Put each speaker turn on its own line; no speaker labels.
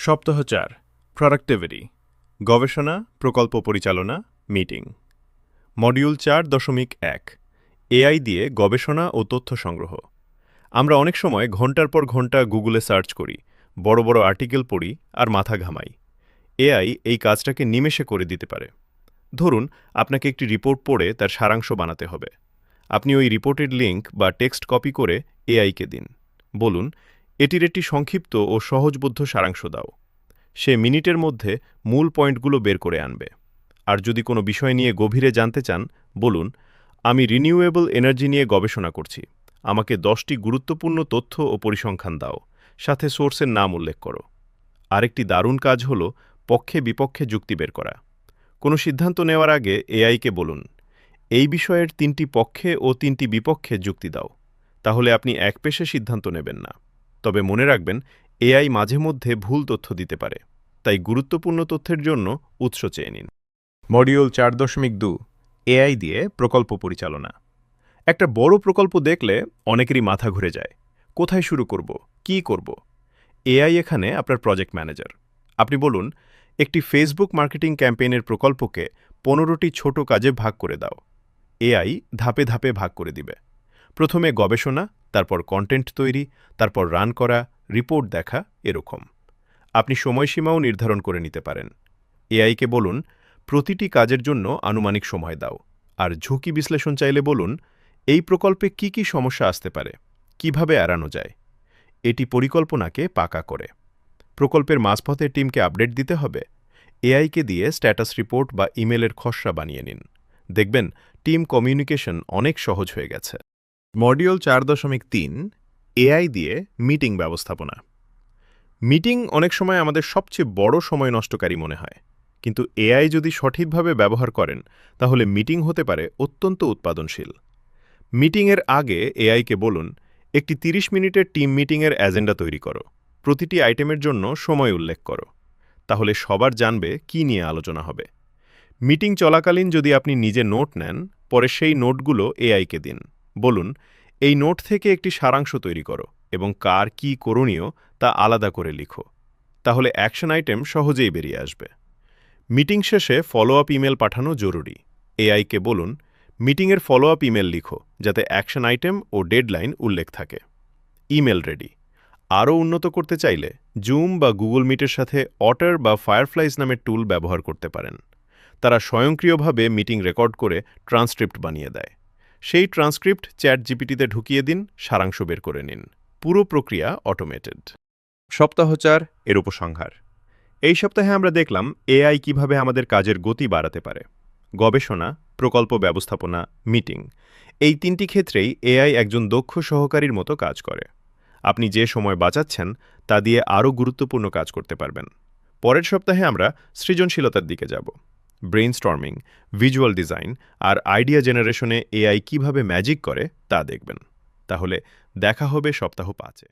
সপ্তাহ ৪ প্রোডাক্টিভিটি গবেষণা প্রকল্প পরিচালনা মিটিং মডিউল ৪.১ এআই দিয়ে গবেষণা ও তথ্য সংগ্রহ। আমরা অনেক সময় ঘন্টার পর ঘন্টা গুগলে সার্চ করি, বড় বড় আর্টিকেল পড়ি আর মাথা ঘামাই। এআই এই কাজটাকে নিমেষে করে দিতে পারে। ধরুন, আপনাকে একটি রিপোর্ট পড়ে তার সারাংশ বানাতে হবে। আপনি ওই রিপোর্টের লিঙ্ক বা টেক্সট কপি করে এআইকে দিন। বলুন, এটির একটি সংক্ষিপ্ত ও সহজবোধ্য সারাংশ দাও। সে মিনিটের মধ্যে মূল পয়েন্টগুলো বের করে আনবে। আর যদি কোনো বিষয় নিয়ে গভীরে জানতে চান, বলুন, আমি রিনিউয়েবল এনার্জি নিয়ে গবেষণা করছি, আমাকে 10টি গুরুত্বপূর্ণ তথ্য ও পরিসংখ্যান দাও, সাথে সোর্সের নাম উল্লেখ করো। আরেকটি দারুণ কাজ হল পক্ষে বিপক্ষে যুক্তি বের করা। কোনো সিদ্ধান্ত নেওয়ার আগে এআইকে বলুন, এই বিষয়ের 3টি পক্ষে ও 3টি বিপক্ষে যুক্তি দাও। তাহলে আপনি একপেশে সিদ্ধান্ত নেবেন না। তবে মনে রাখবেন, এআই মাঝে মধ্যে ভুল তথ্য দিতে পারে, তাই গুরুত্বপূর্ণ তথ্যের জন্য উৎস চেয়ে নিন। মডিউল ৪.২ এআই দিয়ে প্রকল্প পরিচালনা। একটা বড় প্রকল্প দেখলে অনেকেরই মাথা ঘুরে যায়। কোথায় শুরু করব, কি করব? এআই এখানে আপনার প্রজেক্ট ম্যানেজার। আপনি বলুন, একটি ফেসবুক মার্কেটিং ক্যাম্পেইনের প্রকল্পকে 15টি ছোট কাজে ভাগ করে দাও। এআই ধাপে ধাপে ভাগ করে দিবে। প্রথমে গবেষণা, তারপর কন্টেন্ট তৈরি, তারপর রান করা, রিপোর্ট দেখা, এরকম। আপনি সময়সীমাও নির্ধারণ করে নিতে পারেন। এআইকে বলুন, প্রতিটি কাজের জন্য আনুমানিক সময় দাও। আর ঝুঁকি বিশ্লেষণ চাইলে বলুন, এই প্রকল্পে কি কি সমস্যা আসতে পারে, কিভাবে এড়ানো যায়। এটি পরিকল্পনাকে পাকা করে। প্রকল্পের মাঝপথে টিমকে আপডেট দিতে হবে। এআইকে দিয়ে স্ট্যাটাস রিপোর্ট বা ইমেলের খসড়া বানিয়ে নিন। দেখবেন, টিম কমিউনিকেশন অনেক সহজ হয়ে গেছে। মডিউল ৪.৩ এআই দিয়ে মিটিং ব্যবস্থাপনা। মিটিং অনেক সময় আমাদের সবচেয়ে বড় সময় নষ্টকারী মনে হয়, কিন্তু এআই যদি সঠিকভাবে ব্যবহার করেন, তাহলে মিটিং হতে পারে অত্যন্ত উৎপাদনশীল। মিটিংয়ের আগে এআইকে বলুন, একটি 30 মিনিটের টিম মিটিংয়ের এজেন্ডা তৈরি করো, প্রতিটি আইটেমের জন্য সময় উল্লেখ করো। তাহলে সবার জানবে কি নিয়ে আলোচনা হবে। মিটিং চলাকালীন যদি আপনি নিজে নোট নেন, পরে সেই নোটগুলো এআইকে দিন। বলুন, এই নোট থেকে একটি সারাংশ তৈরি করো এবং কার কি করণীয় তা আলাদা করে লিখো। তাহলে অ্যাকশন আইটেম সহজেই বেরিয়ে আসবে। মিটিং শেষে ফলো আপ ইমেল পাঠানো জরুরি। এআইকে বলুন, মিটিংয়ের ফলো আপ ইমেল লিখো, যাতে অ্যাকশন আইটেম ও ডেডলাইন উল্লেখ থাকে। Email ready. আরও উন্নত করতে চাইলে জুম বা গুগল মিটের সাথে অটার বা ফায়ারফ্লাইজ নামের টুল ব্যবহার করতে পারেন। তারা স্বয়ংক্রিয়ভাবে মিটিং রেকর্ড করে ট্রান্সক্রিপ্ট বানিয়ে দেয়। সেই ট্রান্সক্রিপ্ট চ্যাট জিপিটিতে ঢুকিয়ে দিন, সারাংশ বের করে নিন। পুরো প্রক্রিয়া অটোমেটেড। সপ্তাহ ৪ এর উপসংহার। এই সপ্তাহে আমরা দেখলাম এআই কিভাবে আমাদের কাজের গতি বাড়াতে পারে। গবেষণা, প্রকল্প ব্যবস্থাপনা, মিটিং, এই 3টি ক্ষেত্রেই এআই একজন দক্ষ সহকারীর মতো কাজ করে। আপনি যে সময় বাঁচাচ্ছেন তা দিয়ে আরও গুরুত্বপূর্ণ কাজ করতে পারবেন। পরের সপ্তাহে আমরা সৃজনশীলতার দিকে যাব। ব্রেইনস্টর্মিং, ভিজুয়াল ডিজাইন আর আইডিয়া জেনারেশনে এআই কিভাবে ম্যাজিক করে তা দেখবেন। তাহলে দেখা হবে সপ্তাহ 5-এ।